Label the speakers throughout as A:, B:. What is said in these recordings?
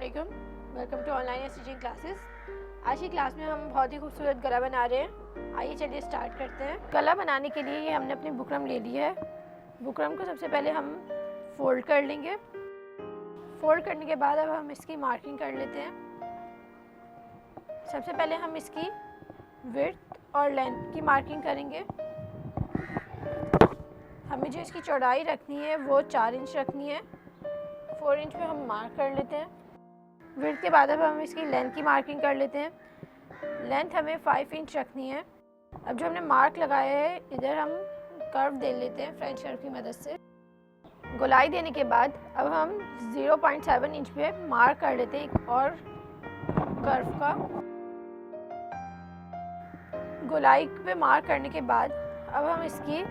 A: अस्सलामुअलैकुम, welcome to online stitching classes. आज की क्लास में हम बहुत ही खूबसूरत गला बना रहे हैं। आइए चलिए स्टार्ट करते हैं। गला बनाने के लिए ये हमने अपनी बुकरम ले ली है। बुकरम को सबसे पहले हम फोल्ड कर लेंगे। फोल्ड करने के बाद अब हम इसकी मार्किंग कर लेते हैं। सबसे पहले हम इसकी विड्थ और लेंथ की मार्किंग करेंगे। हमें जो इसकी चौड़ाई रखनी है वो 4 इंच रखनी है। 4 इंच पे हम मार्क कर लेते हैं। विड्थ के बाद अब हम इसकी लेंथ की मार्किंग कर लेते हैं। लेंथ हमें 5 इंच रखनी है। अब जो हमने मार्क लगाया है इधर हम कर्व दे लेते हैं फ्रेंच कर्व की मदद से। गोलाई देने के बाद अब हम 0.7 इंच पे मार्क कर लेते हैं एक और कर्व का। गोलाई पे मार्क करने के बाद अब हम इसकी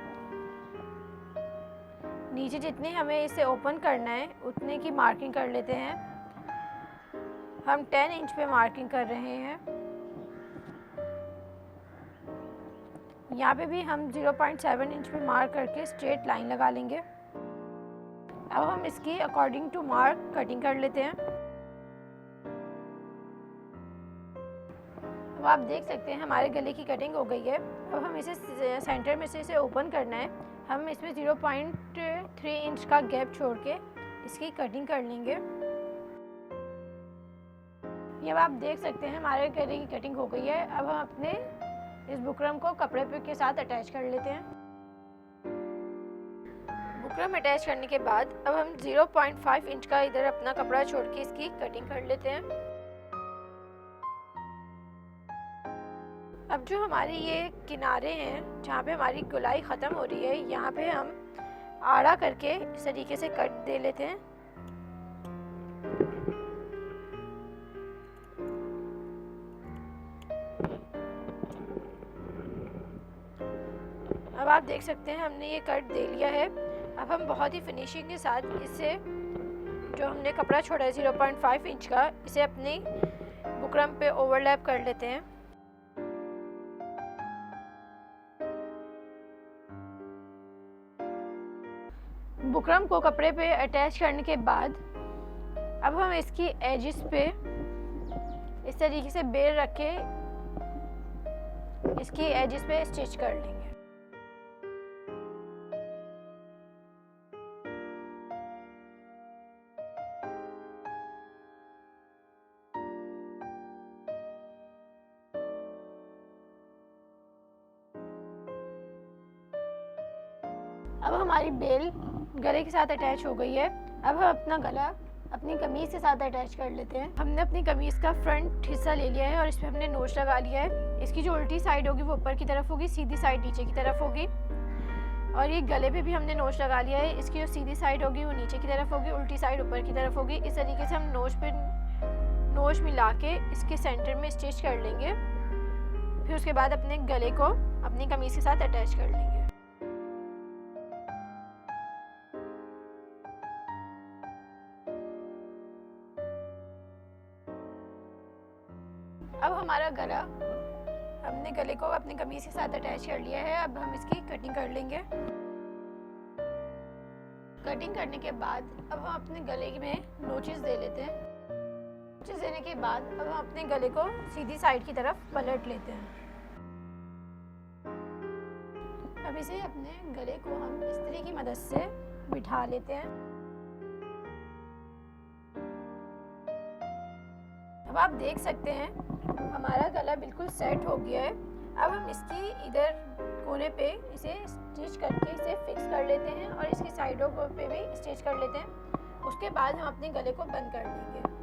A: नीचे जितनी हमें इसे ओपन करना है उतने की मार्किंग कर लेते हैं। हम 10 इंच पे मार्किंग कर रहे हैं। यहाँ पे भी हम 0.7 इंच पे मार्क करके स्ट्रेट लाइन लगा लेंगे। अब हम इसकी अकॉर्डिंग टू मार्क कटिंग कर लेते हैं। अब आप देख सकते हैं हमारे गले की कटिंग हो गई है। अब हम इसे सेंटर में से इसे ओपन करना है। हम इसमें 0.3 इंच का गैप छोड़ के इसकी कटिंग कर लेंगे। ये अब आप देख सकते हैं हमारे गले की कटिंग हो गई है। अब हम अपने इस बुकरम को कपड़े पे के साथ अटैच कर लेते हैं। बुकरम अटैच करने के बाद अब हम 0.5 इंच का इधर अपना कपड़ा छोड़ के इसकी कटिंग कर लेते हैं। अब जो हमारे ये किनारे हैं जहाँ पे हमारी गोलाई ख़त्म हो रही है, यहाँ पे हम आड़ा करके इस तरीके से कट दे लेते हैं। अब आप देख सकते हैं हमने ये कट दे लिया है। अब हम बहुत ही फिनिशिंग के साथ इसे जो हमने कपड़ा छोड़ा है 0.5 इंच का, इसे अपनी बुकरम पे ओवरलैप कर लेते हैं। बुकरम को कपड़े पे अटैच करने के बाद अब हम इसकी एजिस पे इस तरीके से बेल रख के इसकी एजिस पे स्टिच कर लेंगे। अब हमारी बेल गले के साथ अटैच हो गई है। अब हम अपना गला अपनी कमीज़ के साथ अटैच कर लेते हैं। हमने अपनी कमीज़ का फ्रंट हिस्सा ले लिया है और इस पर हमने नोच लगा लिया है। इसकी जो उल्टी साइड होगी वो ऊपर की तरफ होगी, सीधी साइड नीचे की तरफ होगी। और ये गले पे भी हमने नोच लगा लिया है। इसकी जो सीधी साइड होगी वो नीचे की तरफ होगी, उल्टी साइड ऊपर की तरफ होगी। इस तरीके से हम नोच मिला के इसके सेंटर में स्टिच कर लेंगे। फिर उसके बाद अपने गले को अपनी कमीज़ के साथ अटैच कर लेंगे। अब हमारा गला हमने गले को अपनी कमीज के साथ अटैच कर लिया है। अब हम इसकी कटिंग कर लेंगे। कटिंग करने के बाद अब हम अपने गले में नोचेस दे लेते हैं। नोचेस देने के बाद अब हम अपने गले को सीधी साइड की तरफ पलट लेते हैं। अब इसे अपने गले को हम इस्त्री की मदद से बिठा लेते हैं। अब आप देख सकते हैं हमारा गला बिल्कुल सेट हो गया है। अब हम इसकी इधर कोने पे इसे स्टिच करके इसे फिक्स कर लेते हैं और इसकी साइडों पे भी स्टिच कर लेते हैं। उसके बाद हम अपने गले को बंद कर लेंगे।